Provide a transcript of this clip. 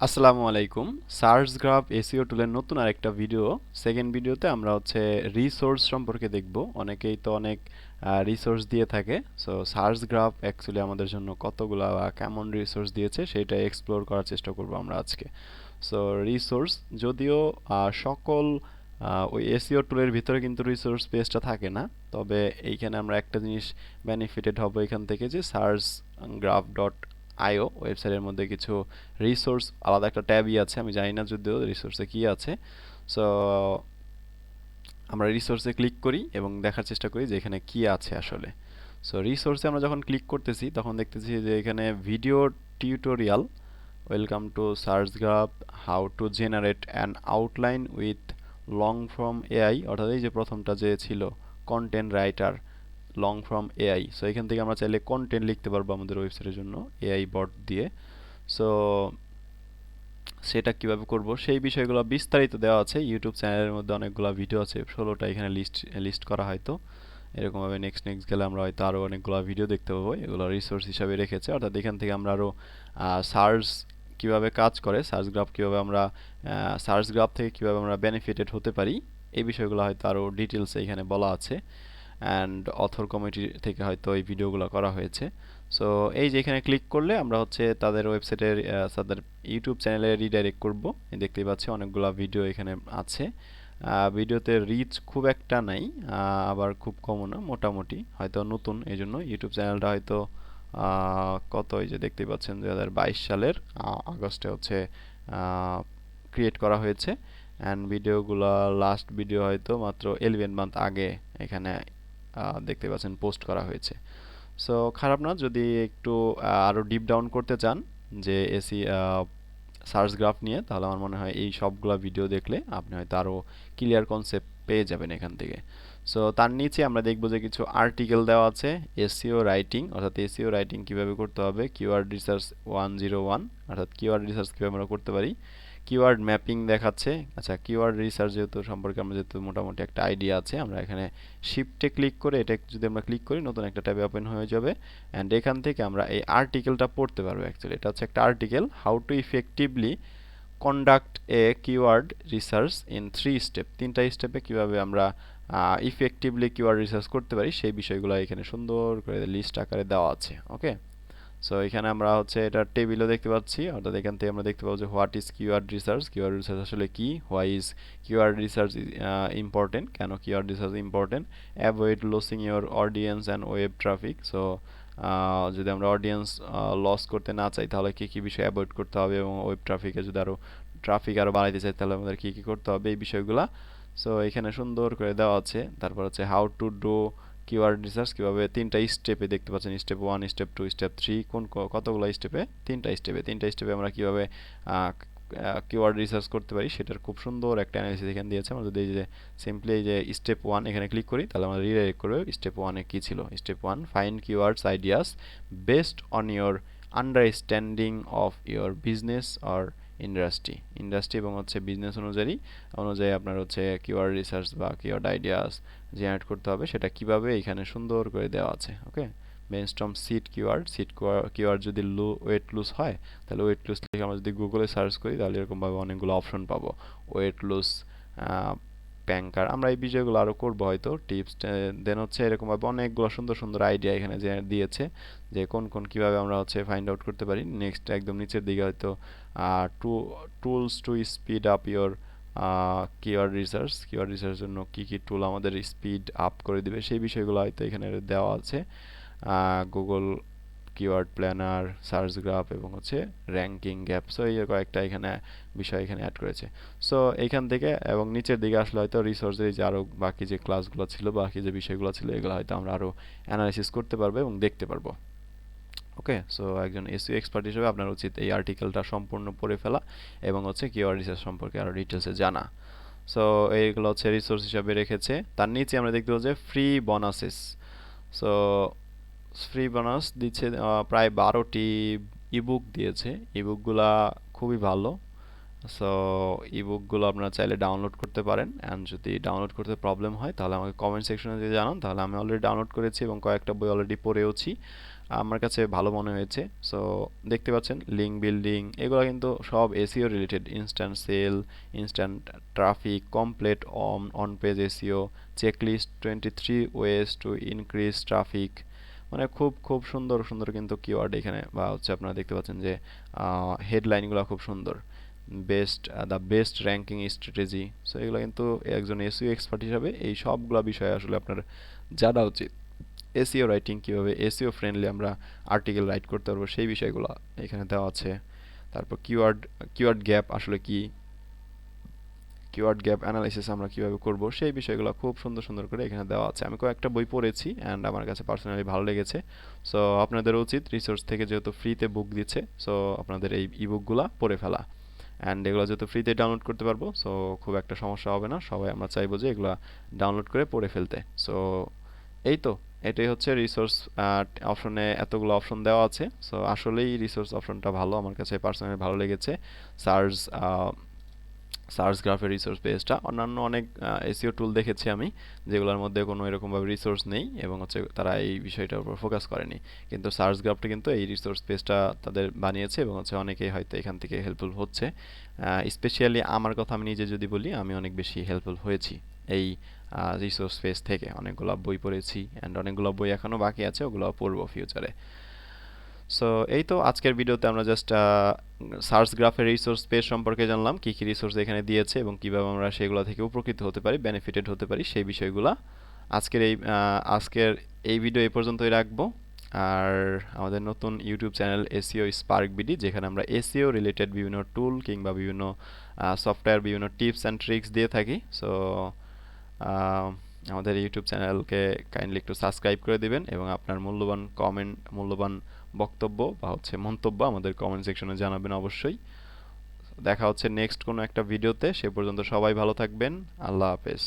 আসসালামু আলাইকুম। সার্চগ্রাফ এসইও টুলের নতুন আরেকটা ভিডিও। সেকেন্ড ভিডিওতে আমরা রিসোর্স সম্পর্কে দেখব। অনেকেই তো অনেক রিসোর্স দিয়ে থাকে। সো সার্চগ্রাফ অ্যাকচুয়ালি আমাদের জন্য কতগুলা বা কেমন রিসোর্স দিয়েছে সেটা এক্সপ্লোর করার চেষ্টা করব আমরা আজকে। সো রিসোর্স যদিও সকল ওই এসইও টুলের ভিতরে কিন্তু রিসোর্স পেজটা থাকে না, তবে এইখানে আমরা একটা জিনিস বেনিফিটেড হব এখান থেকে, যে সার্চ গ্রাফ ডট আইও ওয়েবসাইটের মধ্যে কিছু রিসোর্স আলাদা একটা ট্যাবই আছে, আমি জানি না যদিও রিসোর্সে কি আছে। সো আমরা রিসোর্সে ক্লিক করি এবং দেখার চেষ্টা করি যে এখানে কি আছে আসলে। সো রিসোর্সে আমরা যখন ক্লিক করতেছি তখন দেখতেছি যে এখানে video tutorial, welcome to Searchgraph, how to generate an outline with long form AI, অর্থাৎ এই যে প্রথমটা যে ছিল content writer long form AI. So এখান থেকে আমরা চাইলে কন্টেন্ট লিখতে পারবো আমাদের ওয়েবসাইটের জন্য এআই বট দিয়ে। সো সেটা কিভাবে করব সেই বিষয়গুলো বিস্তারিত দেওয়া আছে ইউটিউব চ্যানেলের মধ্যে, অনেকগুলো ভিডিও আছে, 16টা এখানে লিস্ট করা হয়তো। এরকমভাবে নেক্সট নেক্সট গেলে আমরা হয়তো আরও অনেকগুলো ভিডিও দেখতে পাবো, এগুলো রিসোর্স হিসাবে রেখেছে। অর্থাৎ এখান থেকে আমরা আরও সার্চ কিভাবে কাজ করে, সার্চ গ্রাফ কিভাবে আমরা সার্চ গ্রাফ থেকে কিভাবে আমরা বেনিফিটেড হতে পারি, এই বিষয়গুলো হয়তো আরও ডিটেলসে এখানে বলা আছে। অ্যান্ড অথর কমিটি থেকে হয়তো এই ভিডিওগুলো করা হয়েছে। সো এই যে এখানে ক্লিক করলে আমরা তাদের ওয়েবসাইটের তাদের ইউটিউব চ্যানেলে রিডাইরেক্ট করব। দেখতেই পাচ্ছি অনেকগুলো ভিডিও এখানে আছে। ভিডিওতে রিচ খুব একটা নাই, আবার খুব কমও না, মোটামুটি। হয়তো নতুন এই জন্য ইউটিউব চ্যানেলটা হয়তো কত, এই যে দেখতেই পাচ্ছেন 2022 সালের আগস্টে ক্রিয়েট করা হয়েছে। অ্যান্ড ভিডিওগুলো লাস্ট ভিডিও হয়তো মাত্র 11 মান্থ আগে এখানে দেখতে পাচ্ছেন পোস্ট করা হয়েছে। সো খারাপ না, যদি একটু আরও ডিপ ডাউন করতে চান যে এসি সার্চ গ্রাফ নিয়ে, তাহলে আমার মনে হয় এই সবগুলা ভিডিও দেখলে আপনি হয়তো আরও ক্লিয়ার কনসেপ্ট পেয়ে যাবেন এখান থেকে। সো তার নিচে আমরা দেখব যে কিছু আর্টিকেল দেওয়া আছে এসইও রাইটিং, অর্থাৎ এসইও রাইটিং কিভাবে করতে হবে, কিওয়ার্ড রিসার্চ 101, অর্থাৎ কিওয়ার্ড রিসার্চ কিভাবে আমরা করতে পারি, কিওয়ার্ড ম্যাপিং দেখাচ্ছে। আচ্ছা, কিওয়ার্ড রিসার্চ যেহেতু সম্পর্কে আমরা যেহেতু মোটামুটি একটা আইডিয়া আছে, আমরা এখানে শিফটে ক্লিক করে এটা যদি আমরা ক্লিক করি নতুন একটা ট্যাবে ওপেন হয়ে যাবে। অ্যান্ড এখান থেকে আমরা এই আর্টিকেলটা পড়তে পারবো। অ্যাকচুয়ালি এটা হচ্ছে একটা article, how to effectively conduct A keyword research in 3 step, 3টা স্টেপে কীভাবে আমরা ইফেক্টিভলি কিওয়ার্ড রিসার্চ করতে পারি সেই বিষয়গুলো এখানে সুন্দর করে লিস্ট আকারে দেওয়া আছে। ওকে, সো এখানে আমরা এটা টেবিলও দেখতে পাচ্ছি, অর্থাৎ এখান থেকে আমরা দেখতে পাবো যে what is keyword research, keyword research আসলে কি, why is keyword research important, কেন keyword research important, avoid losing your audience and web traffic. So যদি আমরা অডিয়েন্স লস করতে না চাই তাহলে কী কী বিষয় অ্যাভয়েড করতে হবে, এবং ওয়েব ট্রাফিকে যদি আরও ট্রাফিক আরও বাড়াইতে চাই তাহলে আমাদের কী কী করতে হবে, এই বিষয়গুলা সো এখানে সুন্দর করে দেওয়া আছে। তারপর how to do keyword research, কীভাবে 3টা স্টেপে দেখতে পাচ্ছেন, স্টেপ 1, স্টেপ 2, স্টেপ 3, কতগুলো স্টেপে, 3টা স্টেপে আমরা কীভাবে কিওয়ার্ড রিসার্চ করতে পারি সেটার খুব সুন্দর একটা অ্যানালিসিস এখানে দিয়েছে। আমরা যদি এই যে সিম্পলি এই যে স্টেপ 1 এখানে ক্লিক করি তাহলে আমরা রিডাইরেক্ট করবে স্টেপ 1 এ কী ছিল। Step 1, find keywords ideas based on your understanding of your business or industry এবং বিজনেস অনুযায়ী আপনার কিওয়ার্ড রিসার্চ বা কিওয়ার্ড আইডিয়াস জেনারেট করতে হবে, সেটা কিভাবে এখানে সুন্দর করে দেওয়া আছে। ওকে, ব্রেনস্টর্ম কিওয়ার্ড যদি ওয়েট লুজ হয় তাহলে ওয়েট লুজ লিখে আমরা যদি গুগলে সার্চ করি তাহলে এরকমভাবে অনেকগুলো অপশন পাবো, ওয়েট লুজ, প্যাঙ্কার। আমরা এই বিষয়গুলো আরও করবো হয়তো টিপস। দেন এরকমভাবে অনেকগুলো সুন্দর সুন্দর আইডিয়া এখানে যে দিয়েছে যে কোন কোন কীভাবে আমরা ফাইন্ড আউট করতে পারি। নেক্সট একদম নিচের দিকে হয়তো tools to speed up your keyword research জন্য কী কী টুল আমাদের স্পিড আপ করে দিবে সেই বিষয়গুলো হয়তো এখানে দেওয়া আছে। Google keyword planner, search graph এবং র্যাঙ্কিং গ্যাপ। সো এই কয়েকটা এখানে বিষয় এখানে অ্যাড করেছে। সো এইখান থেকে এবং নিচের দিকে আসলে হয়তো রিসোর্সের যে আরও বাকি যে ক্লাসগুলো ছিল, বাকি যে বিষয়গুলো ছিল, এগুলো হয়তো আমরা আরও অ্যানালাইসিস করতে পারবো এবং দেখতে পারবো। ওকে, সো একজন এসইও এক্সপার্ট হিসেবে আপনার উচিত এই আর্টিকেলটা সম্পূর্ণ পড়ে ফেলা এবং কিওয়ার্ড রিসার্চ সম্পর্কে আরও ডিটেলসে জানা। সো এইগুলো রিসোর্স হিসাবে রেখেছে। তার নিচে আমরা দেখতে পাবো যে free bonuses. So free bonus দিচ্ছে প্রায় 12টি ইবুক দিয়েছে। ইবুকগুলা খুবই ভালো। সো ইবুকগুলো আপনারা চাইলে ডাউনলোড করতে পারেন, অ্যান্ড যদি ডাউনলোড করতে প্রবলেম হয় তাহলে আমাকে কমেন্ট সেকশনে যদি জানান, তাহলে আমি অলরেডি ডাউনলোড করেছি এবং কয়েকটা বই অলরেডি পড়েওছি। আমার কাছে ভালো মনে হয়েছে। সো দেখতে পাচ্ছেন লিঙ্ক বিল্ডিং এগুলো কিন্তু সব SEO related, instant sale, instant traffic, complete on page SEO, checklist 23 ways to increase traffic, মানে খুব খুব সুন্দর সুন্দর কিন্তু কিওয়ার্ড এখানে, বা হচ্ছে আপনারা দেখতে পাচ্ছেন যে হেডলাইনগুলো খুব সুন্দর। Best, the best ranking strategy. So এগুলো কিন্তু একজন এসইও এক্সপার্ট হিসাবে এই সবগুলো বিষয়ে আসলে আপনার জানা উচিত। এসইও রাইটিং কীভাবে এসইও ফ্রেন্ডলি আমরা আর্টিকেল রাইট করতে পারবো সেই বিষয়গুলো এখানে দেওয়া আছে। তারপর কিওয়ার্ড কিওয়ার্ড গ্যাপ আসলে কি, কিওয়ার্ড গ্যাপ অ্যানালাইসিস আমরা কিভাবে করব সেই বিষয়গুলো খুব সুন্দর সুন্দর করে এখানে দেওয়া আছে। আমি কয়েকটা বই পড়েছি অ্যান্ড আমার কাছে পার্সোনালি ভালো লেগেছে। সো আপনাদের উচিত রিসোর্স থেকে যেহেতু ফ্রিতে বুক দিচ্ছে, সো আপনাদের এই ইবুকগুলো পড়ে ফেলা। অ্যান্ড এগুলো যেহেতু ফ্রিতে ডাউনলোড করতে পারবো, সো খুব একটা সমস্যা হবে না। সবাই আমরা চাইবো যে এগুলো ডাউনলোড করে পড়ে ফেলতে। সো এই তো, এটাই হচ্ছে রিসোর্স অপশনে এতগুলো অপশন দেওয়া আছে। সো আসলেই রিসোর্স অপশনটা ভালো, আমার কাছে পার্সোনালি ভালো লেগেছে। সার্চ সার্চ গ্রাফের রিসোর্স পেজটা, অন্যান্য অনেক এসইও টুল দেখেছি আমি যেগুলোর মধ্যে কোনো এরকমভাবে রিসোর্স নেই এবং হচ্ছে তারা এই বিষয়টার উপর ফোকাস করেনি, কিন্তু সার্চ গ্রাফটা কিন্তু এই রিসোর্স পেজটা তাদের বানিয়েছে এবং হচ্ছে অনেকেই হয়তো এখান থেকে হেল্পফুল হচ্ছে। স্পেশালি আমার কথা আমি নিজে যদি বলি, আমি অনেক বেশি হেল্পফুল হয়েছি এই রিসোর্স পেজ থেকে। অনেকগুলো বই পড়েছি অ্যান্ড অনেকগুলো বই এখনও বাকি আছে, ওগুলো পড়বো ফিউচারে। সো এই তো আজকের ভিডিওতে আমরা জাস্ট সার্চ গ্রাফের রিসোর্স পেজ সম্পর্কে জানলাম, কী কী রিসোর্স এখানে দিয়েছে এবং কীভাবে আমরা সেগুলো থেকে উপকৃত হতে পারি, বেনিফিটেড হতে পারি সেই বিষয়গুলো। আজকের এই ভিডিও এই পর্যন্তই রাখবো। আর আমাদের নতুন YouTube channel SEO spark BD, যেখানে আমরা এসইও রিলেটেড বিভিন্ন টুল কিংবা বিভিন্ন সফটওয়্যার, বিভিন্ন টিপস অ্যান্ড ট্রিক্স দিয়ে থাকি। সো আমাদের ইউটিউব চ্যানেলকে কাইন্ডলি একটু সাবস্ক্রাইব করে দিবেন এবং আপনার মূল্যবান কমেন্ট, মূল্যবান বক্তব্য বা হচ্ছে মন্তব্য আমাদের কমেন্ট সেকশনে জানাবেন অবশ্যই। দেখা হচ্ছে নেক্সট কোনো একটা ভিডিওতে। সে পর্যন্ত সবাই ভালো থাকবেন। আল্লাহ হাফেজ।